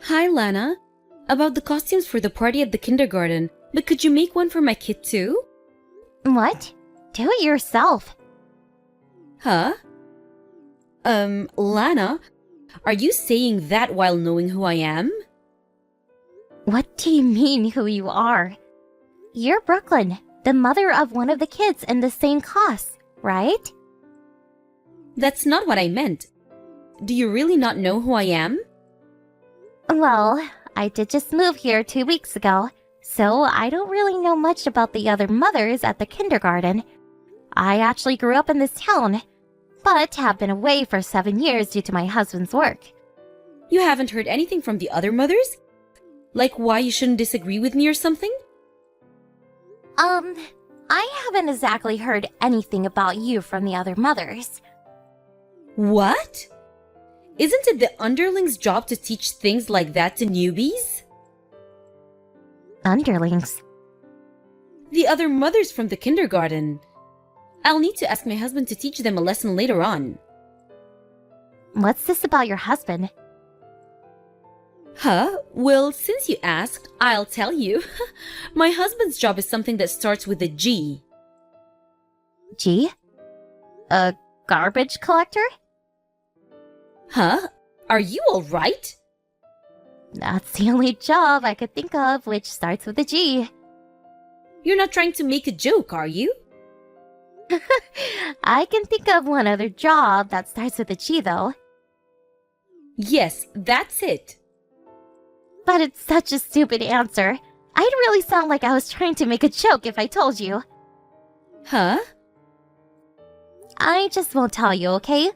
Hi, Lana. About the costumes for the party at the kindergarten, but could you make one for my kid too? What? Do it yourself. Huh? Lana, are you saying that while knowing who I am? What do you mean who you are? You're Brooklyn, the mother of one of the kids in the same class, right? That's not what I meant. Do you really not know who I am? Well, I did just move here 2 weeks ago, so I don't really know much about the other mothers at the kindergarten. I actually grew up in this town, but have been away for 7 years due to my husband's work. You haven't heard anything from the other mothers? Like why you shouldn't disagree with me or something? I haven't exactly heard anything about you from the other mothers. What? Isn't it the underling's job to teach things like that to newbies? Underlings? The other mothers from the kindergarten. I'll need to ask my husband to teach them a lesson later on. What's this about your husband? Huh? Well, since you asked, I'll tell you. My husband's job is something that starts with a G. G? A garbage collector? Huh? Are you alright? That's the only job I could think of which starts with a G. You're not trying to make a joke, are you? I can think of one other job that starts with a G, though. Yes, that's it. But it's such a stupid answer. I'd really sound like I was trying to make a joke if I told you. Huh? I just won't tell you, okay?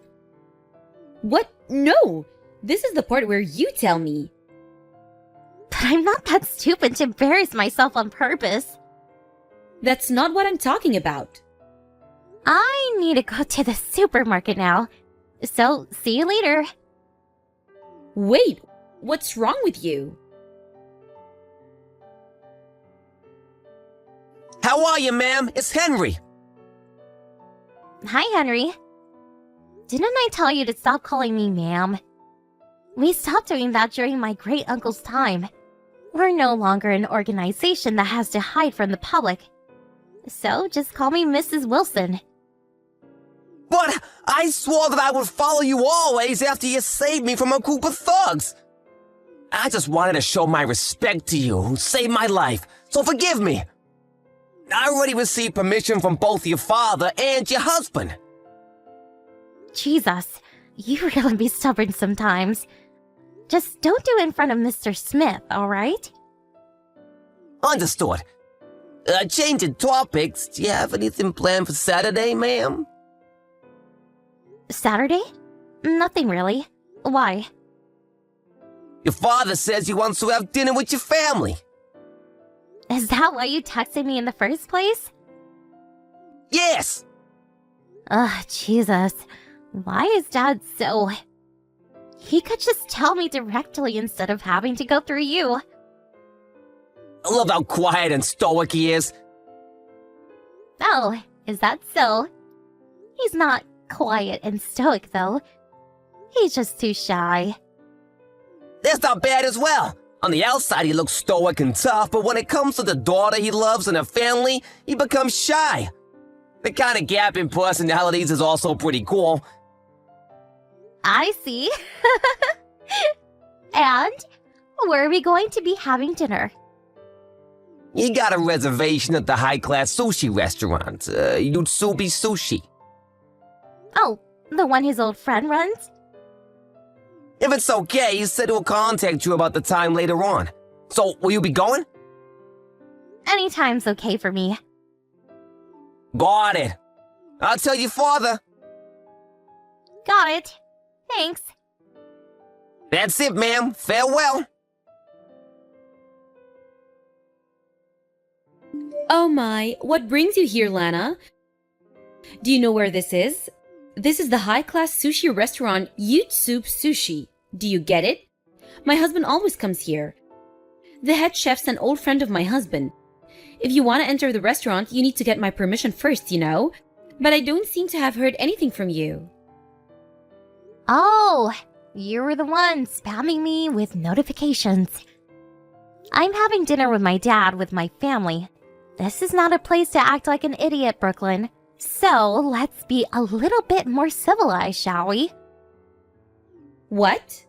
What? No! This is the part where you tell me. But I'm not that stupid to embarrass myself on purpose. That's not what I'm talking about. I need to go to the supermarket now. So, see you later. Wait, what's wrong with you? How are you, ma'am? It's Henry. Hi, Henry. Didn't I tell you to stop calling me ma'am? We stopped doing that during my great-uncle's time. We're no longer an organization that has to hide from the public. So just call me Mrs. Wilson. But I swore that I would follow you always after you saved me from a group of thugs. I just wanted to show my respect to you who saved my life, so forgive me. I already received permission from both your father and your husband. Jesus, you really be stubborn sometimes. Just don't do it in front of Mr. Smith, alright? Understood. Changing topics, do you have anything planned for Saturday, ma'am? Saturday? Nothing really. Why? Your father says he wants to have dinner with your family. Is that why you texted me in the first place? Yes! Ugh, Jesus. Why is Dad so... He could just tell me directly instead of having to go through you. I love how quiet and stoic he is. Oh, is that so? He's not quiet and stoic, though. He's just too shy. That's not bad as well. On the outside, he looks stoic and tough, but when it comes to the daughter he loves and her family, he becomes shy. The kind of gap in personalities is also pretty cool. I see. And where are we going to be having dinner? He got a reservation at the high-class sushi restaurant, Yutsubi Sushi. Oh, the one his old friend runs? If it's okay, he said he'll contact you about the time later on. So, will you be going? Anytime's okay for me. Got it. I'll tell your father. Got it. Thanks. That's it, ma'am. Farewell. Oh my, what brings you here, Lana? Do you know where this is? This is the high-class sushi restaurant Yutsup Sushi. Do you get it? My husband always comes here. The head chef's an old friend of my husband. If you want to enter the restaurant, you need to get my permission first, you know? But I don't seem to have heard anything from you. Oh, You were the one spamming me with notifications. I'm having dinner with my dad with my family. This is not a place to act like an idiot, Brooklyn. So let's be a little bit more civilized, shall we? What?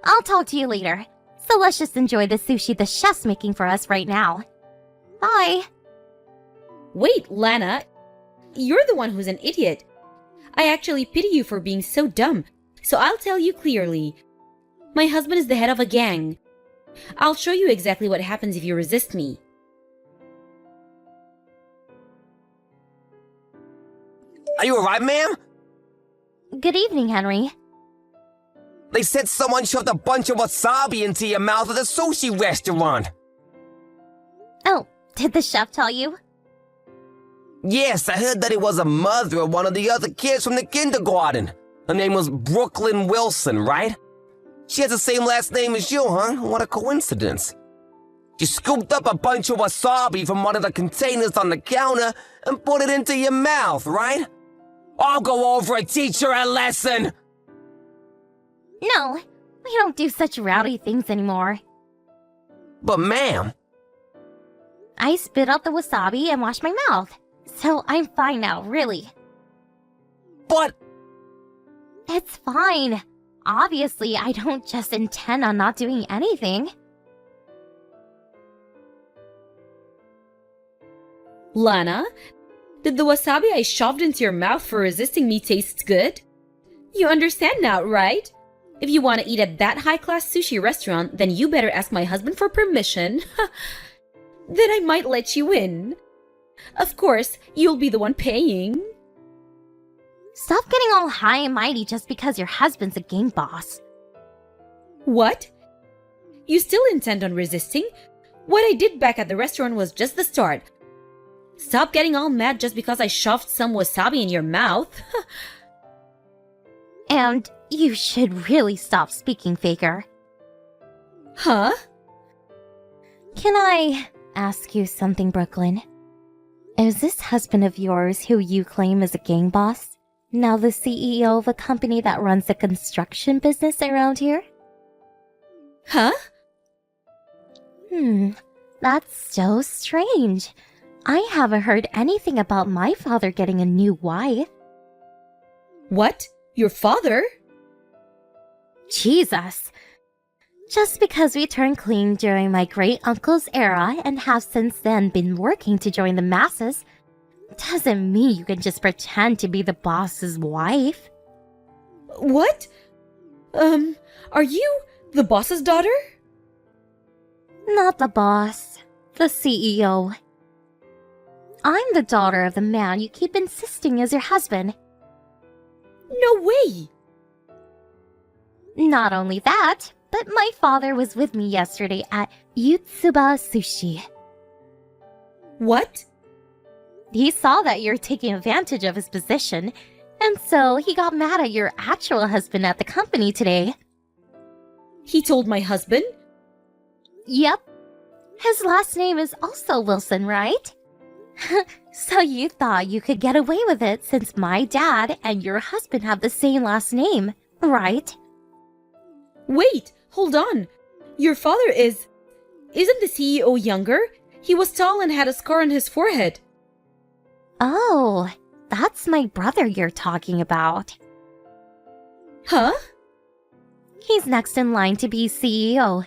I'll talk to you later. So let's just enjoy the sushi the chef's making for us right now. Bye. Wait, Lana. You're the one who's an idiot. I actually pity you for being so dumb. So I'll tell you clearly. My husband is the head of a gang. I'll show you exactly what happens if you resist me. Are you alright, ma'am? Good evening, Henry. They said someone shoved a bunch of wasabi into your mouth at a sushi restaurant. Oh, did the chef tell you? Yes, I heard that it was a mother of one of the other kids from the kindergarten. Her name was Brooklyn Wilson, right? She has the same last name as you, huh? What a coincidence. You scooped up a bunch of wasabi from one of the containers on the counter and put it into your mouth, right? I'll go over and teach her a lesson! No, we don't do such rowdy things anymore. But ma'am... I spit out the wasabi and washed my mouth. So I'm fine now, really. But... It's fine. Obviously, I don't just intend on not doing anything. Lana, did the wasabi I shoved into your mouth for resisting me taste good? You understand now, right? If you want to eat at that high-class sushi restaurant, then you better ask my husband for permission. Then I might let you in. Of course, you'll be the one paying. Stop getting all high and mighty just because your husband's a gang boss. What? You still intend on resisting? What I did back at the restaurant was just the start. Stop getting all mad just because I shoved some wasabi in your mouth. And you should really stop speaking, Faker. Huh? Can I ask you something, Brooklyn? Is this husband of yours who you claim is a gang boss now the CEO of a company that runs a construction business around here? Huh? That's so strange. I haven't heard anything about my father getting a new wife. What? Your father? Jesus. Just because we turned clean during my great-uncle's era and have since then been working to join the masses, doesn't mean you can just pretend to be the boss's wife. What? Are you the boss's daughter? Not the boss, the CEO. I'm the daughter of the man you keep insisting is your husband. No way! Not only that, but my father was with me yesterday at Yutsuba Sushi. What? He saw that you're taking advantage of his position, and so he got mad at your actual husband at the company today. He told my husband? Yep. His last name is also Wilson, right? So you thought you could get away with it since my dad and your husband have the same last name, right? Wait, hold on. Your father isn't the CEO younger? He was tall and had a scar on his forehead. Oh, that's my brother you're talking about. Huh? He's next in line to be CEO.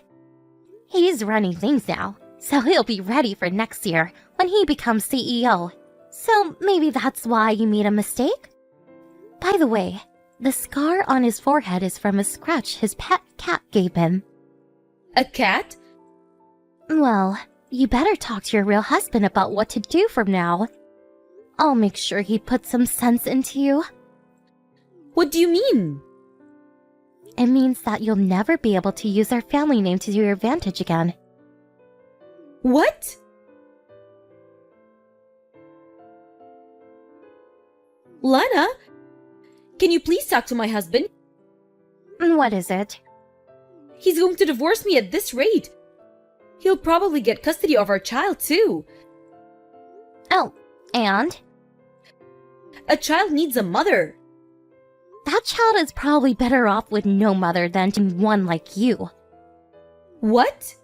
He's running things now, so he'll be ready for next year when he becomes CEO. So maybe that's why you made a mistake? By the way, the scar on his forehead is from a scratch his pet cat gave him. A cat? Well, you better talk to your real husband about what to do from now. I'll make sure he puts some sense into you. What do you mean? It means that you'll never be able to use our family name to your advantage again. What? Lana, can you please talk to my husband? What is it? He's going to divorce me at this rate. He'll probably get custody of our child too. Oh, and? A child needs a mother. That child is probably better off with no mother than one like you. What?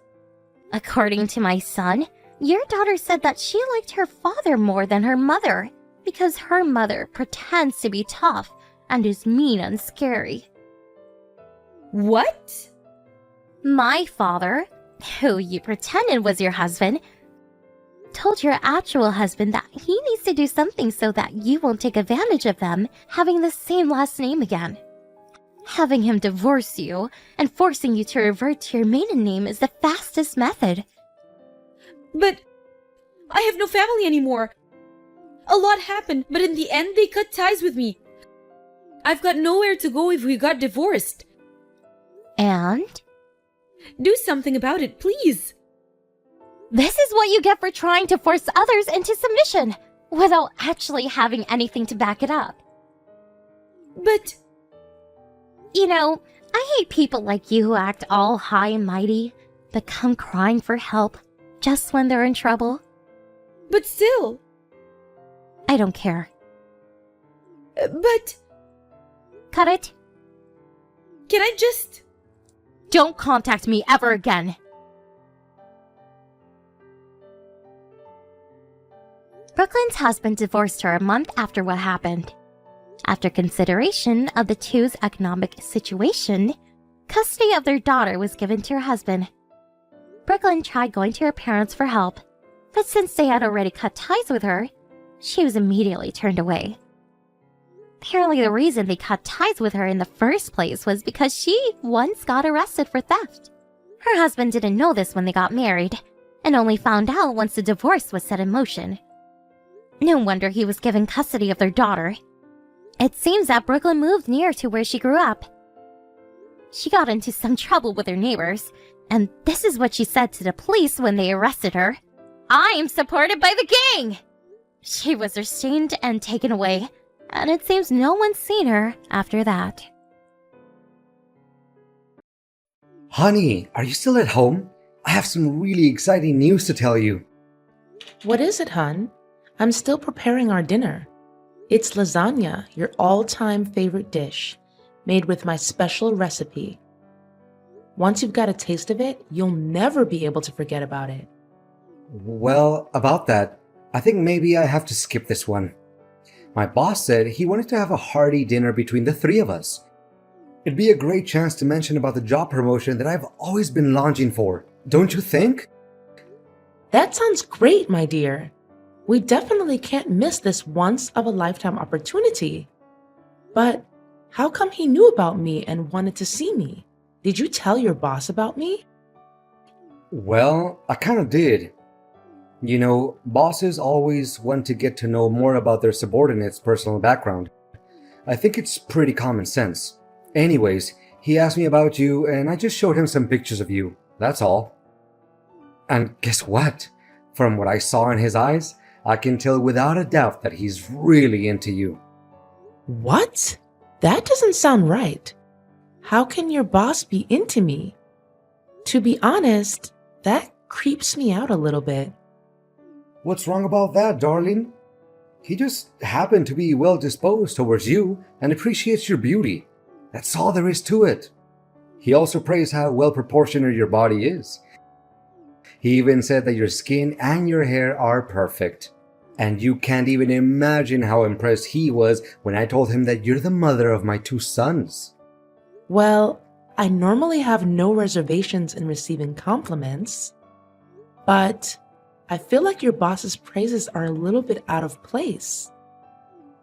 According to my son, your daughter said that she liked her father more than her mother because her mother pretends to be tough and is mean and scary. What? My father, who you pretended was your husband, told your actual husband that he needs to do something so that you won't take advantage of them having the same last name again. Having him divorce you and forcing you to revert to your maiden name is the fastest method. But I have no family anymore. A lot happened, but in the end they cut ties with me. I've got nowhere to go if we got divorced. And? Do something about it, please. This is what you get for trying to force others into submission without actually having anything to back it up. But... You know, I hate people like you who act all high and mighty, but come crying for help just when they're in trouble. But still... I don't care. But... Cut it. Can I just... Don't contact me ever again. Brooklyn's husband divorced her a month after what happened. After consideration of the two's economic situation, custody of their daughter was given to her husband. Brooklyn tried going to her parents for help, but since they had already cut ties with her, she was immediately turned away. Apparently the reason they cut ties with her in the first place was because she once got arrested for theft. Her husband didn't know this when they got married, and only found out once the divorce was set in motion. No wonder he was given custody of their daughter. It seems that Brooklyn moved near to where she grew up. She got into some trouble with her neighbors, and this is what she said to the police when they arrested her. "I am supported by the gang!" She was restrained and taken away, and it seems no one's seen her after that. Honey, are you still at home? I have some really exciting news to tell you. What is it, hun? I'm still preparing our dinner. It's lasagna, your all-time favorite dish, made with my special recipe. Once you've got a taste of it, you'll never be able to forget about it. Well, about that, I think maybe I have to skip this one. My boss said he wanted to have a hearty dinner between the three of us. It'd be a great chance to mention about the job promotion that I've always been longing for, don't you think? That sounds great, my dear. We definitely can't miss this once-of-a-lifetime opportunity. But how come he knew about me and wanted to see me? Did you tell your boss about me? Well, I kind of did. You know, bosses always want to get to know more about their subordinates' personal background. I think it's pretty common sense. Anyways, he asked me about you and I just showed him some pictures of you. That's all. And guess what? From what I saw in his eyes, I can tell without a doubt that he's really into you. What? That doesn't sound right. How can your boss be into me? To be honest, that creeps me out a little bit. What's wrong about that, darling? He just happened to be well disposed towards you and appreciates your beauty. That's all there is to it. He also praised how well proportioned your body is. He even said that your skin and your hair are perfect. And you can't even imagine how impressed he was when I told him that you're the mother of my 2 sons. Well, I normally have no reservations in receiving compliments, but I feel like your boss's praises are a little bit out of place.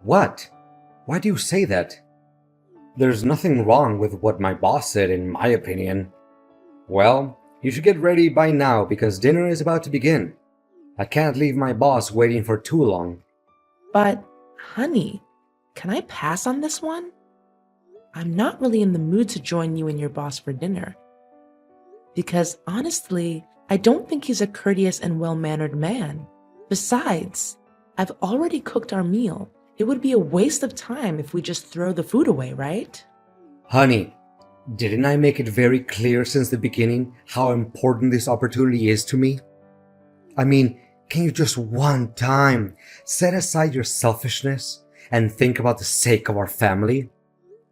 What? Why do you say that? There's nothing wrong with what my boss said, in my opinion. Well, you should get ready by now because dinner is about to begin. I can't leave my boss waiting for too long. But, honey, can I pass on this one? I'm not really in the mood to join you and your boss for dinner. Because honestly, I don't think he's a courteous and well-mannered man. Besides, I've already cooked our meal. It would be a waste of time if we just throw the food away, right? Honey, didn't I make it very clear since the beginning how important this opportunity is to me? I mean, can you just one time set aside your selfishness and think about the sake of our family?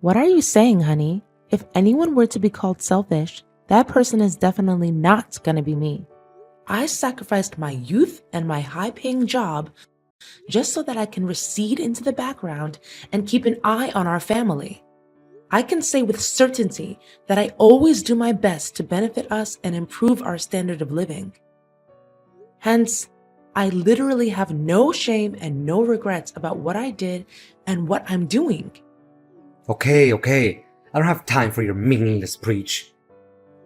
What are you saying, honey? If anyone were to be called selfish, that person is definitely not going to be me. I sacrificed my youth and my high-paying job just so that I can recede into the background and keep an eye on our family. I can say with certainty that I always do my best to benefit us and improve our standard of living. Hence, I literally have no shame and no regrets about what I did and what I'm doing. Okay. I don't have time for your meaningless preach.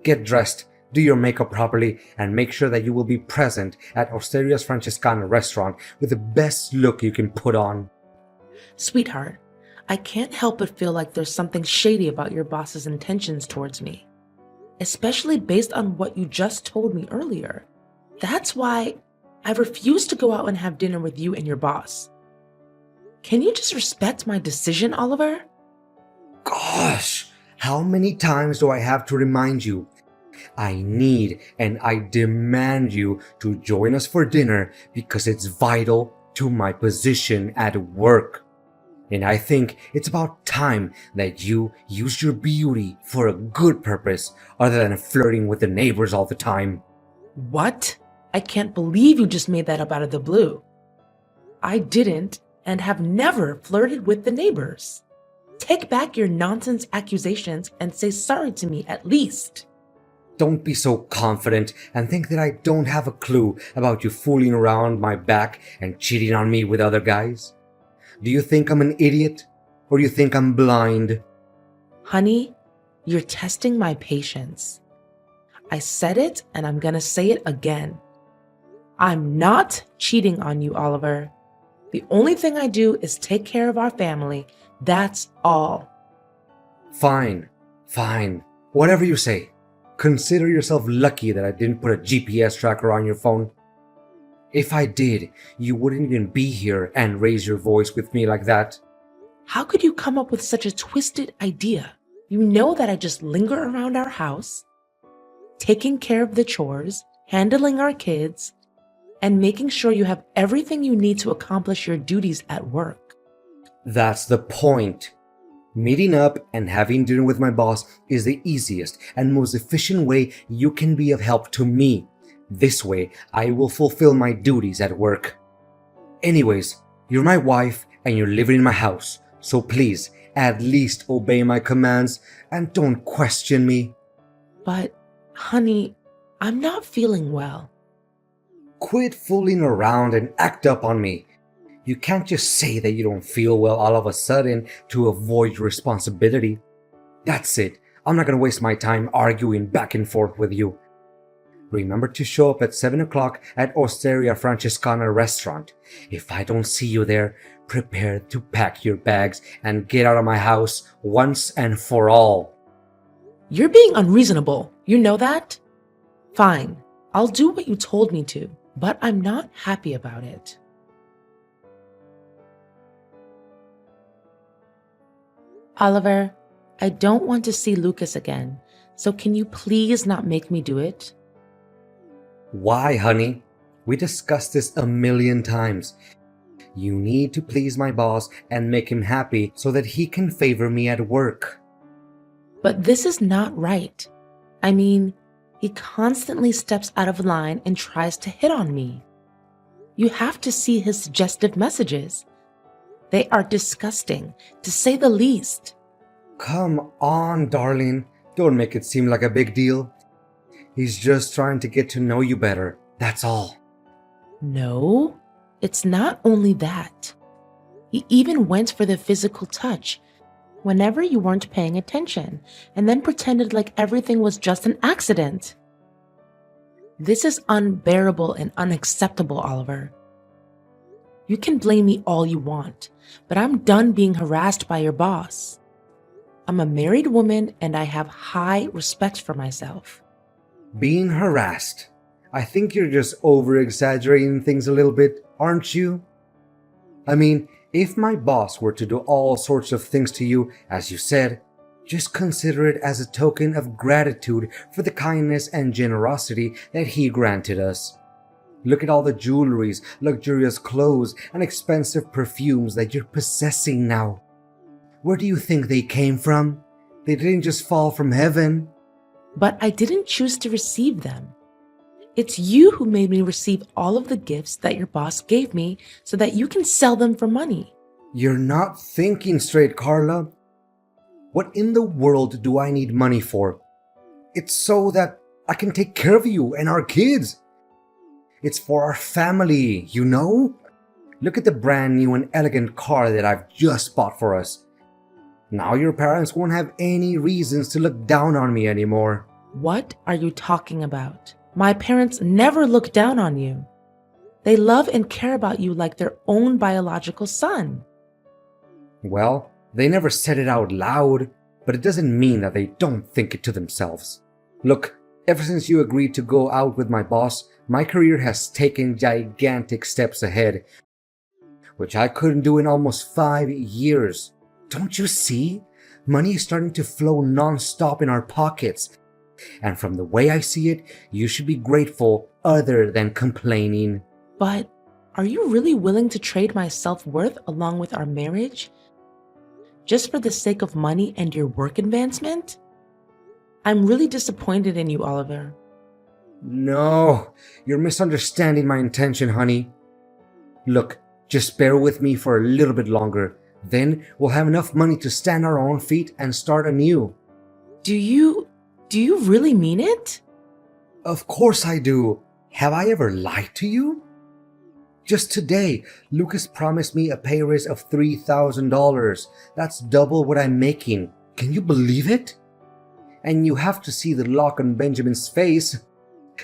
Get dressed, do your makeup properly, and make sure that you will be present at Osteria's Francescana restaurant with the best look you can put on. Sweetheart, I can't help but feel like there's something shady about your boss's intentions towards me, especially based on what you just told me earlier. That's why I refuse to go out and have dinner with you and your boss. Can you just respect my decision, Oliver? Gosh, how many times do I have to remind you? I need and I demand you to join us for dinner because it's vital to my position at work. And I think it's about time that you use your beauty for a good purpose other than flirting with the neighbors all the time. What? I can't believe you just made that up out of the blue. I didn't and have never flirted with the neighbors. Take back your nonsense accusations and say sorry to me at least. Don't be so confident and think that I don't have a clue about you fooling around my back and cheating on me with other guys. Do you think I'm an idiot? Or do you think I'm blind? Honey, you're testing my patience. I said it and I'm gonna say it again. I'm not cheating on you, Oliver. The only thing I do is take care of our family. That's all. Fine. Whatever you say. Consider yourself lucky that I didn't put a GPS tracker on your phone. If I did, you wouldn't even be here and raise your voice with me like that. How could you come up with such a twisted idea? You know that I just linger around our house, taking care of the chores, handling our kids, and making sure you have everything you need to accomplish your duties at work. That's the point. Meeting up and having dinner with my boss is the easiest and most efficient way you can be of help to me. This way, I will fulfill my duties at work. Anyways, you're my wife and you're living in my house, so please, at least obey my commands and don't question me. But, honey, I'm not feeling well. Quit fooling around and act up on me. You can't just say that you don't feel well all of a sudden to avoid your responsibility. That's it. I'm not gonna waste my time arguing back and forth with you. Remember to show up at 7 o'clock at Osteria Francescana restaurant. If I don't see you there, prepare to pack your bags and get out of my house once and for all. You're being unreasonable. You know that? Fine. I'll do what you told me to, but I'm not happy about it. Oliver, I don't want to see Lucas again, so can you please not make me do it? Why, honey? We discussed this a million times. You need to please my boss and make him happy so that he can favor me at work. But this is not right. I mean, he constantly steps out of line and tries to hit on me. You have to see his suggestive messages. They are disgusting, to say the least. Come on, darling. Don't make it seem like a big deal. He's just trying to get to know you better. That's all. No, it's not only that. He even went for the physical touch whenever you weren't paying attention and then pretended like everything was just an accident. This is unbearable and unacceptable, Oliver. You can blame me all you want, but I'm done being harassed by your boss. I'm a married woman and I have high respect for myself. Being harassed? I think you're just over-exaggerating things a little bit, aren't you? I mean, if my boss were to do all sorts of things to you, as you said, just consider it as a token of gratitude for the kindness and generosity that he granted us. Look at all the jewelries, luxurious clothes, and expensive perfumes that you're possessing now. Where do you think they came from? They didn't just fall from heaven. But I didn't choose to receive them. It's you who made me receive all of the gifts that your boss gave me so that you can sell them for money. You're not thinking straight, Carla. What in the world do I need money for? It's so that I can take care of you and our kids. It's for our family, you know? Look at the brand new and elegant car that I've just bought for us. Now your parents won't have any reasons to look down on me anymore. What are you talking about? My parents never look down on you. They love and care about you like their own biological son. Well, they never said it out loud, but it doesn't mean that they don't think it to themselves. Look, ever since you agreed to go out with my boss, my career has taken gigantic steps ahead, which I couldn't do in almost 5 years. Don't you see? Money is starting to flow non-stop in our pockets. And from the way I see it, you should be grateful other than complaining. But are you really willing to trade my self-worth along with our marriage? Just for the sake of money and your work advancement? I'm really disappointed in you, Oliver. No, you're misunderstanding my intention, honey. Look, just bear with me for a little bit longer. Then we'll have enough money to stand on our own feet and start anew. Do you really mean it? Of course I do. Have I ever lied to you? Just today, Lucas promised me a pay raise of $3,000. That's double what I'm making. Can you believe it? And you have to see the look on Benjamin's face.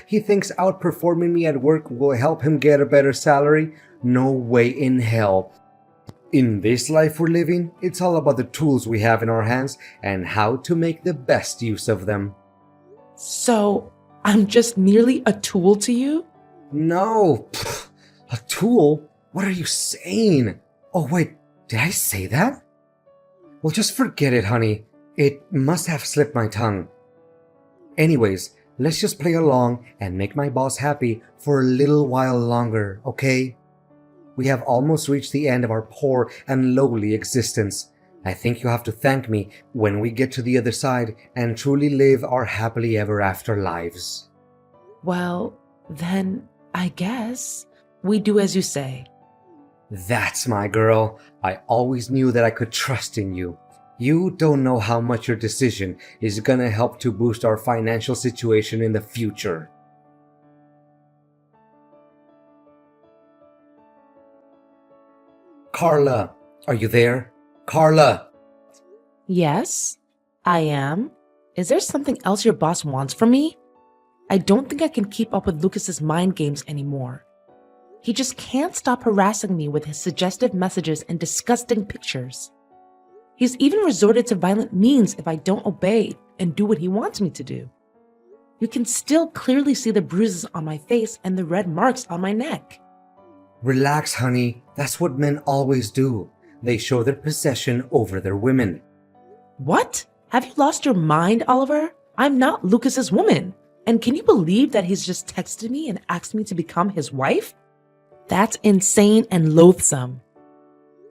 He thinks outperforming me at work will help him get a better salary. No way in hell. In this life we're living, it's all about the tools we have in our hands and how to make the best use of them. So, I'm just merely a tool to you? No, a tool? What are you saying? Oh wait, did I say that? Well, just forget it, honey. It must have slipped my tongue. Anyways, let's just play along and make my boss happy for a little while longer, okay? We have almost reached the end of our poor and lowly existence. I think you'll have to thank me when we get to the other side and truly live our happily ever after lives. Well, then I guess we do as you say. That's my girl. I always knew that I could trust in you. You don't know how much your decision is gonna help to boost our financial situation in the future. Carla, are you there? Carla! Yes, I am. Is there something else your boss wants from me? I don't think I can keep up with Lucas's mind games anymore. He just can't stop harassing me with his suggestive messages and disgusting pictures. He's even resorted to violent means if I don't obey and do what he wants me to do. You can still clearly see the bruises on my face and the red marks on my neck. Relax, honey. That's what men always do. They show their possession over their women. What? Have you lost your mind, Oliver? I'm not Lucas's woman. And can you believe that he's just texted me and asked me to become his wife? That's insane and loathsome.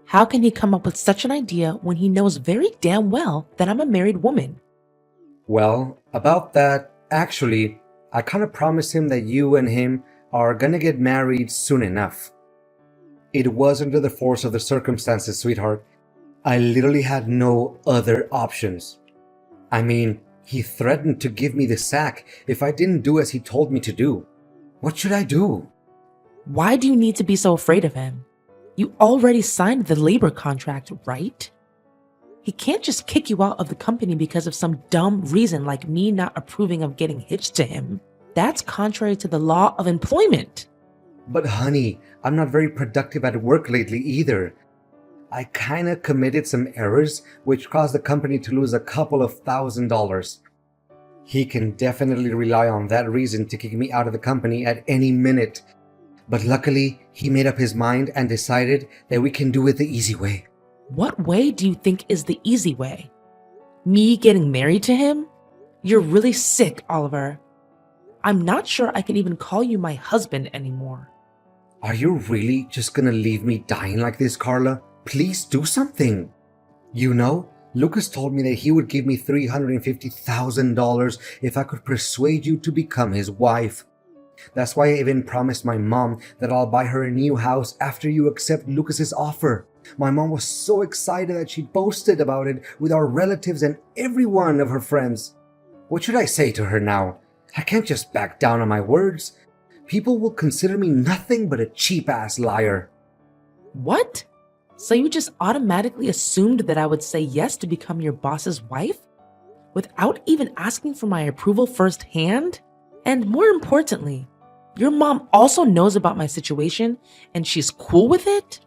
How can he come up with such an idea when he knows very damn well that I'm a married woman? Well, about that, actually, I kind of promised him that you and him are gonna get married soon enough. It was under the force of the circumstances, sweetheart. I literally had no other options. I mean, he threatened to give me the sack if I didn't do as he told me to do. What should I do? Why do you need to be so afraid of him? You already signed the labor contract, right? He can't just kick you out of the company because of some dumb reason like me not approving of getting hitched to him. That's contrary to the law of employment. But honey, I'm not very productive at work lately either. I kinda committed some errors which caused the company to lose a couple of $1,000s. He can definitely rely on that reason to kick me out of the company at any minute. But luckily, he made up his mind and decided that we can do it the easy way. What way do you think is the easy way? Me getting married to him? You're really sick, Oliver. I'm not sure I can even call you my husband anymore. Are you really just gonna leave me dying like this, Carla? Please do something. You know, Lucas told me that he would give me $350,000 if I could persuade you to become his wife. That's why I even promised my mom that I'll buy her a new house after you accept Lucas's offer. My mom was so excited that she boasted about it with our relatives and every one of her friends. What should I say to her now? I can't just back down on my words. People will consider me nothing but a cheap-ass liar. What? So you just automatically assumed that I would say yes to become your boss's wife? Without even asking for my approval firsthand? And more importantly, your mom also knows about my situation and she's cool with it?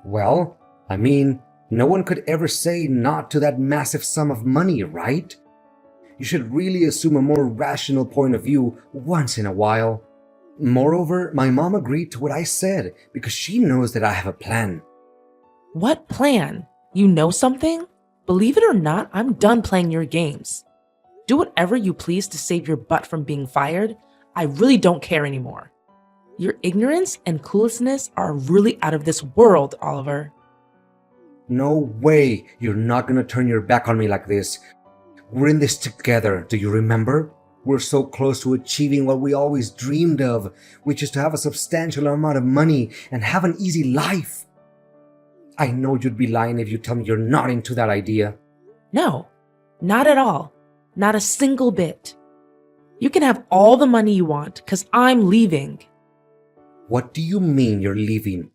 Well, I mean, no one could ever say not to that massive sum of money, right? You should really assume a more rational point of view once in a while. Moreover, my mom agreed to what I said because she knows that I have a plan. What plan? You know something? Believe it or not, I'm done playing your games. Do whatever you please to save your butt from being fired. I really don't care anymore. Your ignorance and cluelessness are really out of this world, Oliver. No way you're not gonna turn your back on me like this. We're in this together, do you remember? We're so close to achieving what we always dreamed of, which is to have a substantial amount of money and have an easy life. I know you'd be lying if you tell me you're not into that idea. No, not at all. Not a single bit. You can have all the money you want, because I'm leaving. What do you mean you're leaving?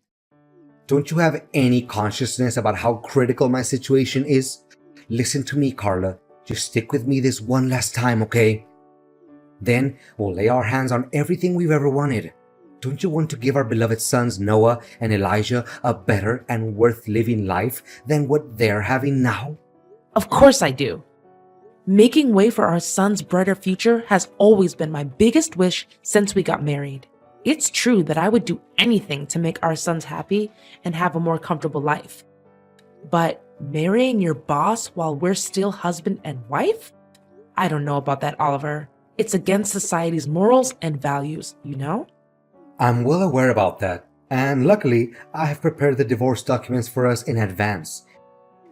Don't you have any consciousness about how critical my situation is? Listen to me, Carla. Just stick with me this one last time, okay? Then we'll lay our hands on everything we've ever wanted. Don't you want to give our beloved sons Noah and Elijah a better and worth living life than what they're having now? Of course I do. Making way for our son's brighter future has always been my biggest wish since we got married. It's true that I would do anything to make our sons happy and have a more comfortable life. But marrying your boss while we're still husband and wife? I don't know about that, Oliver. It's against society's morals and values, you know? I'm well aware about that, and luckily, I have prepared the divorce documents for us in advance.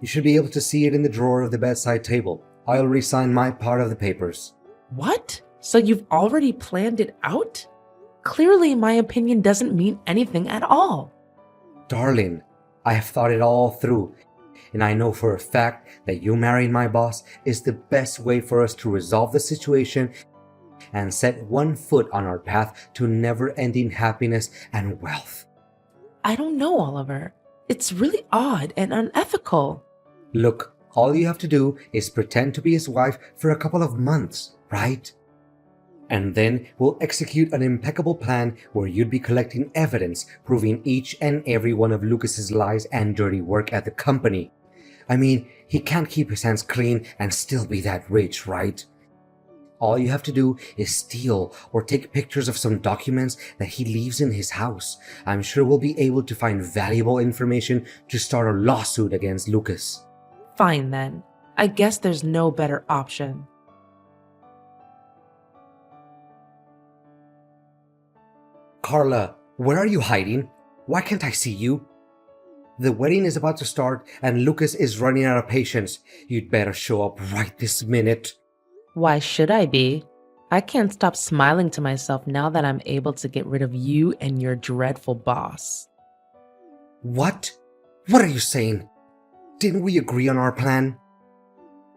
You should be able to see it in the drawer of the bedside table. I already signed my part of the papers. What? So you've already planned it out? Clearly, my opinion doesn't mean anything at all. Darling, I have thought it all through, and I know for a fact that you marrying my boss is the best way for us to resolve the situation and set one foot on our path to never-ending happiness and wealth. I don't know, Oliver. It's really odd and unethical. Look, all you have to do is pretend to be his wife for a couple of months, right? And then we'll execute an impeccable plan where you'd be collecting evidence proving each and every one of Lucas's lies and dirty work at the company. I mean, he can't keep his hands clean and still be that rich, right? All you have to do is steal or take pictures of some documents that he leaves in his house. I'm sure we'll be able to find valuable information to start a lawsuit against Lucas. Fine then. I guess there's no better option. Carla, where are you hiding? Why can't I see you? The wedding is about to start and Lucas is running out of patience. You'd better show up right this minute. Why should I be? I can't stop smiling to myself now that I'm able to get rid of you and your dreadful boss. What? What are you saying? Didn't we agree on our plan?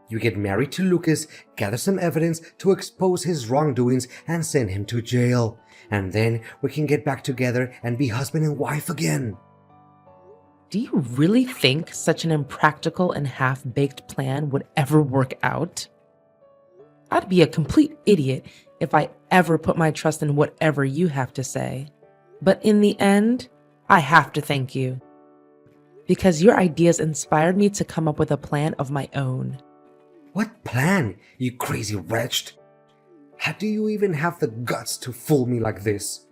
You get married to Lucas, gather some evidence to expose his wrongdoings, and send him to jail. And then we can get back together and be husband and wife again. Do you really think such an impractical and half-baked plan would ever work out? I'd be a complete idiot if I ever put my trust in whatever you have to say. But in the end, I have to thank you. Because your ideas inspired me to come up with a plan of my own. What plan, you crazy wretch? How do you even have the guts to fool me like this?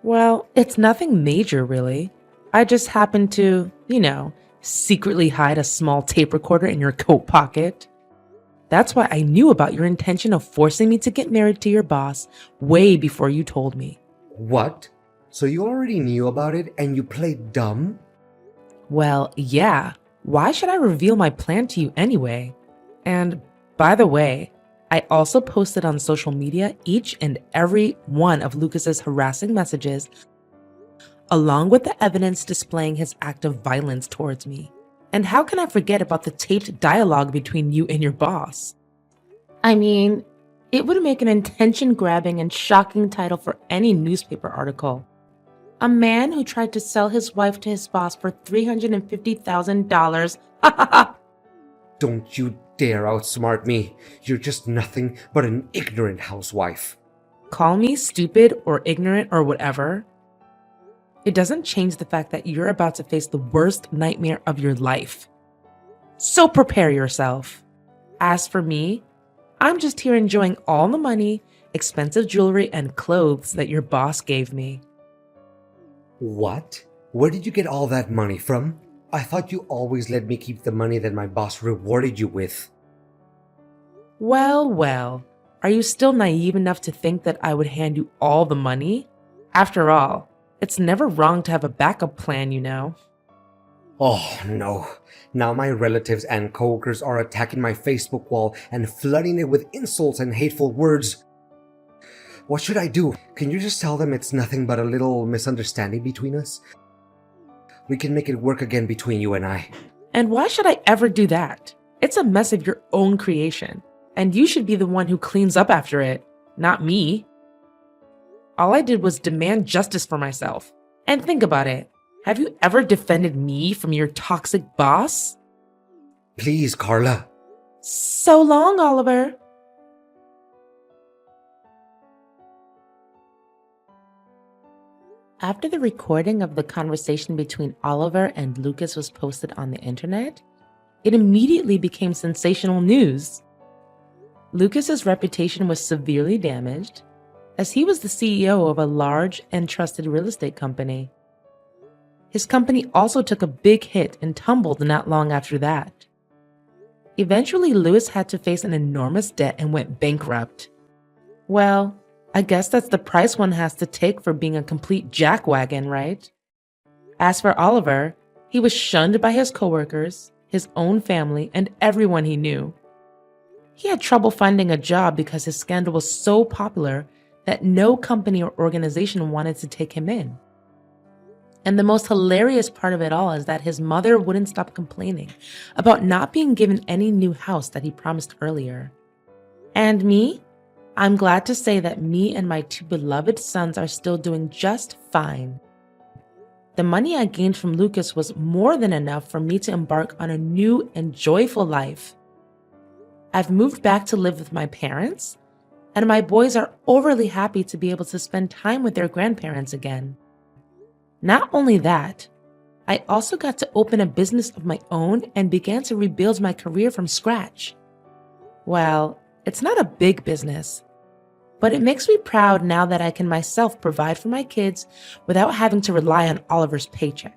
Well, it's nothing major, really. I just happened to, secretly hide a small tape recorder in your coat pocket. That's why I knew about your intention of forcing me to get married to your boss way before you told me. What? So you already knew about it and you played dumb? Well, yeah. Why should I reveal my plan to you anyway? And by the way, I also posted on social media each and every one of Lucas's harassing messages, along with the evidence displaying his act of violence towards me. And how can I forget about the taped dialogue between you and your boss? I mean, it would make an attention-grabbing and shocking title for any newspaper article. A man who tried to sell his wife to his boss for $350,000. Ha ha ha! Don't you dare outsmart me. You're just nothing but an ignorant housewife. Call me stupid or ignorant or whatever. It doesn't change the fact that you're about to face the worst nightmare of your life. So prepare yourself. As for me, I'm just here enjoying all the money, expensive jewelry, and clothes that your boss gave me. What? Where did you get all that money from? I thought you always let me keep the money that my boss rewarded you with. Well, are you still naive enough to think that I would hand you all the money? After all, it's never wrong to have a backup plan, you know. Oh no. Now my relatives and coworkers are attacking my Facebook wall and flooding it with insults and hateful words. What should I do? Can you just tell them it's nothing but a little misunderstanding between us? We can make it work again between you and I. And why should I ever do that? It's a mess of your own creation, and you should be the one who cleans up after it, not me. All I did was demand justice for myself. And think about it. Have you ever defended me from your toxic boss? Please, Carla. So long, Oliver. After the recording of the conversation between Oliver and Lucas was posted on the internet, it immediately became sensational news. Lucas's reputation was severely damaged, as he was the CEO of a large and trusted real estate company. His company also took a big hit and tumbled not long after that. Eventually, Lewis had to face an enormous debt and went bankrupt. Well, I guess that's the price one has to take for being a complete jackwagon, right? As for Oliver, he was shunned by his coworkers, his own family, and everyone he knew. He had trouble finding a job because his scandal was so popular that no company or organization wanted to take him in. And the most hilarious part of it all is that his mother wouldn't stop complaining about not being given any new house that he promised earlier. And me? I'm glad to say that me and my 2 beloved sons are still doing just fine. The money I gained from Lucas was more than enough for me to embark on a new and joyful life. I've moved back to live with my parents, and my boys are overly happy to be able to spend time with their grandparents again. Not only that, I also got to open a business of my own and began to rebuild my career from scratch. Well, it's not a big business, but it makes me proud now that I can myself provide for my kids without having to rely on Oliver's paycheck.